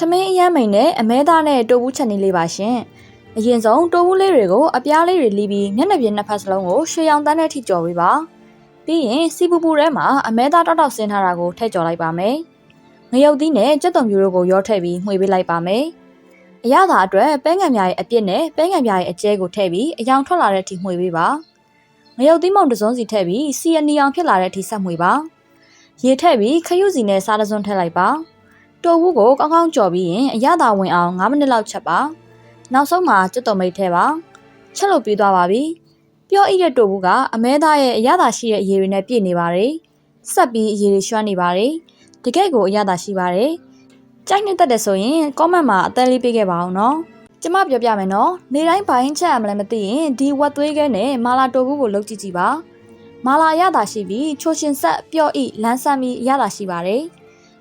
ထမင်းအရမ်းမိန်နဲ့အမဲသားနဲ့တိုးဘူးချက်နေလေးပါရှင်။အရင်ဆုံးတိုးဘူးလေးတွေကိုအပြားလေးတွေလီးပြီးမျက်နှာပြင်နှစ်ဖက်စလုံးကိုရွှေရောင်တန်းနဲ့ထိကြော်ပေးပါ။ပြီးရင်စီပူပူထဲမှာအမဲသားတောက်တောက်ဆင်းထားတာကိုထည့်ကြော်လိုက်ပါမယ်။ငရုတ်သီးနဲ့ကြက်သွန်ပြူတို့ကိုရောထည့်ပြီးမှွေပေးလိုက်ပါမယ်။အရသာအတွက်ပဲငံပြားရဲ့အပြစ်နဲ့ပဲငံပြားရဲ့အကျဲကိုထည့်ပြီးအယောင်ထွက်လာတဲ့အထိမှွေပေးပါ။ငရုတ်သီးမုံတစ်စုံစီထည့်ပြီးစီအနီအောင်ဖြစ်လာတဲ့အထိဆက်မှွေပါ။ရေထည့်ပြီးခရုစီနဲ့စားတစွန်းထည့်လိုက်ပါ။တိုးဘူးကိုကောင်းကောင်းကြော်ပြီးရင်အရသာဝင်အောင်9မိနစ်လောက်ချက်ပါနောက်ဆုံးမှာကြက်သွန်မိတ်ထဲပါချက်လို့ပြီးသွားပါပြီပြောအိတဲ့တိုးဘူးကအမဲသားရဲ့အရသာရှိတဲ့အရည်တွေနဲ့ပြည့်နေပါတယ်ဆက်ပြီးအရည်တွေရွှမ်းနေပါတယ်တကယ်ကိုအရသာရှိပါတယ်ကြိုက်နှစ်သက်တယ်ဆိုရင် comment မှာအသံလေးပေးခဲ့ပါအောင်နော်ကျမပြောပြမယ်နော်နေတိုင်းဘာရင်ချက်ရမလဲမသိရင်ဒီဝက်သွေးခဲနဲ့မာလာတိုးဘူးကိုလုပ်ကြည့်ကြည့်ပါမာလာအရသာရှိပြီးချိုရှင်ဆက်ပျော့အိလန်းဆန်းပြီးအရသာရှိပါတယ်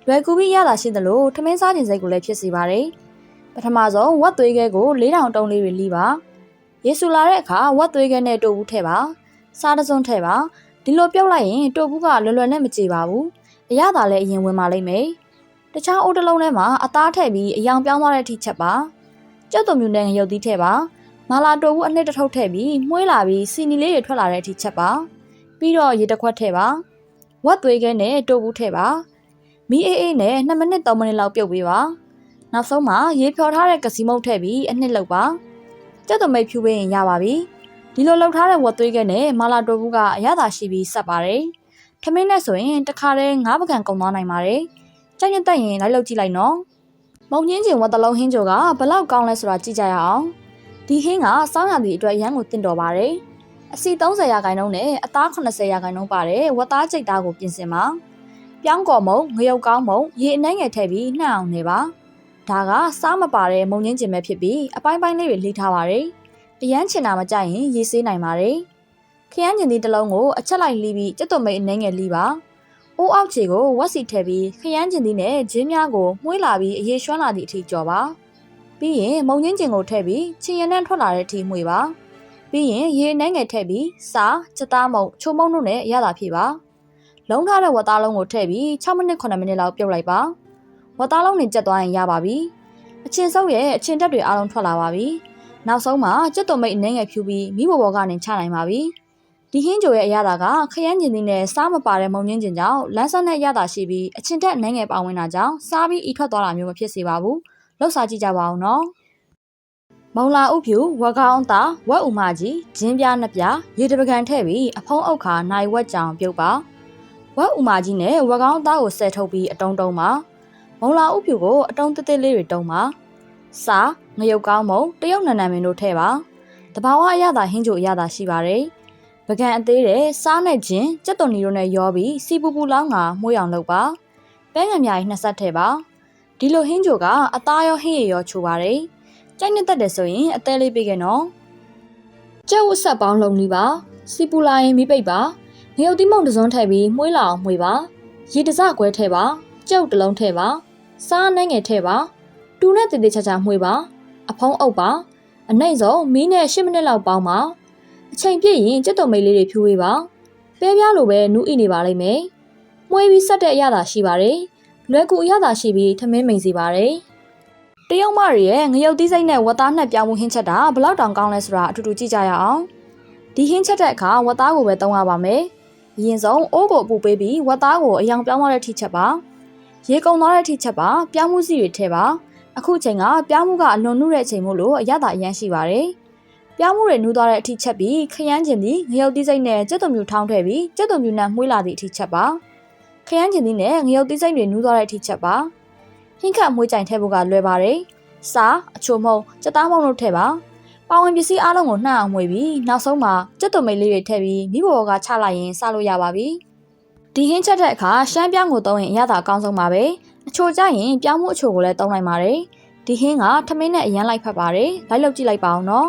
လွယ်ကူပြီးရတာရှိသလိုထမင်းစားခြင်းစိတ်ကိုလည်းဖြစ်စေပါတယ်။ပထမဆုံးဝက်သွေးခဲကို4000တုံးလေးတွေလီးပါ။ရေဆူလာတဲ့အခါဝက်သွေးခဲနဲ့တိုးဘူးထည့်ပါ။စားတစွန်းထည့်ပါ။ဒီလိုပြုတ်လိုက်ရင်တိုးဘူးကလွယ်လွယ်နဲ့မကြေပါဘူး။အရသာလည်းအရင်ဝင်ပါလိမ့်မယ်။တခြားအိုးတစ်လုံးထဲမှာအသားထည့်ပြီးအယောင်ပြောင်းသွားတဲ့အထိချက်ပါ။ကြက်သွန်မြူနဲ့ငရုတ်သီးထည့်ပါ။မာလာတိုးဘူးအနှစ်တစ်ထုပ်ထည့်ပြီးမှုေးလာပြီးစီနီလေးတွေထွက်လာတဲ့အထိချက်ပါ။ပြီးတော့ရေတစ်ခွက်ထည့်ပါ။ဝက်သွေးခဲနဲ့တိုးဘူးထည့်ပါ။မီးအေးနဲ့2မိနစ်3မိနစ်လောက်ပြုတ်ပေးပါနောက်ဆုံးမှာရေဖြော်ထားတဲ့ကစီမုတ်ထည့်ပြီးအနှစ်လောက်ပါကြက်သွန်မိတ်ဖြူပေးရင်ရပါပြီဒီလိုလုပ်ထားတဲ့ဝက်သွေးခဲနဲ့မာလာတိုးဘူးကအရသာရှိပြီးဆက်ပါတယ်ထမင်းနဲ့ဆိုရင်တစ်ခါတည်း9ပကံကုန်သွားနိုင်ပါတယ်ကြိုက်တက်ရင်လိုက်လုပ်ကြည့်လိုက်နော်မုံညင်းကျင်ဝက်တလုံးဟင်းချိုကဘလောက်ကောင်းလဲဆိုတာကြည့်ကြရအောင်ဒီဟင်းကစောင်းရသည်အတွက်ရမ်းကိုတင့်တော်ပါတယ်အစီ30ရာခိုင်နှုန်းနဲ့အသား80ရာခိုင်နှုန်းပါတယ်ဝက်သားကြိတ်သားကိုပြင်ဆင်ပါပြောင်းကော်မုံငရုတ်ကောင်းမုံရေအနှဲငယ်ထည့်ပြီးနှံ့အောင်နေပါဒါကစားမပါတဲ့မုံငင်းကျင်ပဲဖြစ်ပြီးအပိုင်းပိုင်းလေးတွေလှီးထားပါတယ်အရန်ချင်တာမကြိုက်ရင်ရေဆေးနိုင်ပါတယ်ခရမ်းကျင်သီးတစ်လုံးကိုအချက်လိုက်လှီးပြီးကြက်သွန်မိတ်အနှဲငယ်လှီးပါအိုးအောက်ခြေကိုဝက်စီထည့်ပြီးခရမ်းကျင်သီးနဲ့ဂျင်းများကိုမှုေးလာပြီးအရေရွှမ်းလာသည့်အထိကြော်ပါပြီးရင်မုံငင်းကျင်ကိုထည့်ပြီးချင်ရနဲ့ထွက်လာတဲ့အထိမှုေးပါပြီးရင်ရေအနှဲငယ်ထည့်ပြီးစားချက်သားမုံချိုမုံတို့နဲ့ရတာဖြစ်ပါလုံးထားတဲ့ဝက်သားလုံးကိုထည့်ပြီး6မိနစ်9မိနစ်လောက်ပြုတ်လိုက်ပါဝက်သားလုံးနဲ့ကျက်သွားရင်ရပါပြီအချင်းစုပ်ရဲ့အချင်းတက်တွေအားလုံးထွက်လာပါပြီနောက်ဆုံးမှာကြက်သွန်မိတ်အနှဲငယ်ဖြူပြီးမိဘဘောကနေချနိုင်ပါပြီဒီဟင်းကြိုရဲ့အရသာကခရမ်းကျင်သီးနဲ့စားမပါတဲ့မုံညင်းကျင်ကြောင့်လန်းဆန်းတဲ့အရသာရှိပြီးအချင်းတက်အနှဲငယ်ပါဝင်တာကြောင့်စားပြီးဤထွက်သွားတာမျိုးမဖြစ်စေပါဘူးလောက်စားကြည့်ကြပါအောင်နော်မုံလာဥဖြူဝက်ကောင်းသားဝက်ဥမကြီးဂျင်းပြားနှစ်ပြားရေတပကံထည့်ပြီးအဖုံးအုပ်ခါနိုင်ဝက်ကြောင်ပြုတ်ပါဝက်ဥမာကြီးနဲ့ဝက်ကောင်းသားကိုဆဲထုတ်ပြီးအတုံးတုံးပါမုံလာဥဖြူကိုအတုံးတစ်တစ်လေးတွေတုံးပါစားငရုတ်ကောင်းမုံတရုတ်နန်နန်မင်းတို့ထည့်ပါတဘာဝအရသာဟင်းချိုအရသာရှိပါတယ်ပကံအသေးတဲ့စားနဲ့ဂျင်းကြက်သွန်နီတို့နဲ့ရောပြီးစီပူပူလောင်းကမှုေးအောင်လုပ်ပါပဲငံမြားကြီး2ဆက်ထည့်ပါဒီလိုဟင်းချိုကအသားရောဟင်းရည်ရောချိုပါတယ်ကြိုက်နှစ်သက်တယ်ဆိုရင်အသေးလေးပေးခဲ့နော်ကြက်ဝတ်ဆက်ပေါင်းလုံလီပါစီပူလာရင်မိပိတ်ပါငရုတ်သီးမုံတစ်စုံထည့်ပြီးမှုေးလာအောင်မှုေးပါရေတစကွဲထည့်ပါကြုတ်တစ်လုံးထည့်ပါစားနှဲငယ်ထည့်ပါတူနဲ့တည်တည်ချာချာမှုေးပါအဖုံးအုပ်ပါအနှိမ့်ဆုံးမီးနဲ့10မိနစ်လောက်ပေါင်းပါအချိန်ပြည့်ရင်ကြက်သွန်မိတ်လေးတွေဖြူဝေးပါပဲပြားလိုပဲနူးအိနေပါလိမ့်မယ်မှုေးပြီးဆက်တဲ့အရသာရှိပါတယ်လွယ်ကူအရသာရှိပြီးထမင်းမိန်စီပါတယ်တရုတ်မတွေရဲ့ငရုတ်သီးစိမ့်နဲ့ဝက်သားနှက်ပြောင်းမှုဟင်းချက်တာဘလောက်တောင်ကောင်းလဲဆိုတာအတူတူကြည့်ကြရအောင်ဒီဟင်းချက်တဲ့အခါဝက်သားကိုပဲသုံးရပါမယ်အရင်ဆုံးအိုးကိုအပူပေးပြီးဝက်သားကိုအယောင်ပြောင်းသွားတဲ့ထိချက်ပါရေကုန်သွားတဲ့ထိချက်ပါပြောင်းမှုစီတွေထည့်ပါအခုချိန်ကပြောင်းမှုကအလွန်နုတဲ့အချိန်မို့လို့အရသာအရန်ရှိပါတယ်ပြောင်းမှုတွေနူးသွားတဲ့အထိချက်ပြီးခရမ်းကျင်သီးငရုတ်သီးစိမ့်နဲ့ကြက်သွန်မြူထောင်းထည့်ပြီးကြက်သွန်မြူနဲ့မှုေးလာသည့်အထိချက်ပါခရမ်းကျင်သီးနဲ့ငရုတ်သီးစိမ့်တွေနူးသွားတဲ့အထိချက်ပါဟင်းခတ်မှုေးကြိုင်ထည့်ဖို့ကလွယ်ပါတယ်စားအချိုမုံကြက်သားမုံတို့ထည့်ပါပါဝင်ပစ္စည်းအားလုံးကိုနှံ့အောင်မှုေးပြီးနောက်ဆုံးမှာကြက်သွန်မိတ်လေးတွေထည့်ပြီးမိဘဘောကချလိုက်ရင်စားလို့ရပါပြီဒီဟင်းချက်တဲ့အခါရှမ်းပြောင်းကိုသုံးရင်အရသာအကောင်းဆုံးပါပဲအချိုကြရင်ပြောင်းမှုအချိုကိုလည်းသုံးနိုင်ပါတယ်ဒီဟင်းကထမင်းနဲ့အရန်လိုက်ဖက်ပါတယ်လိုက်လုပ်ကြည့်လိုက်ပါအောင်နော်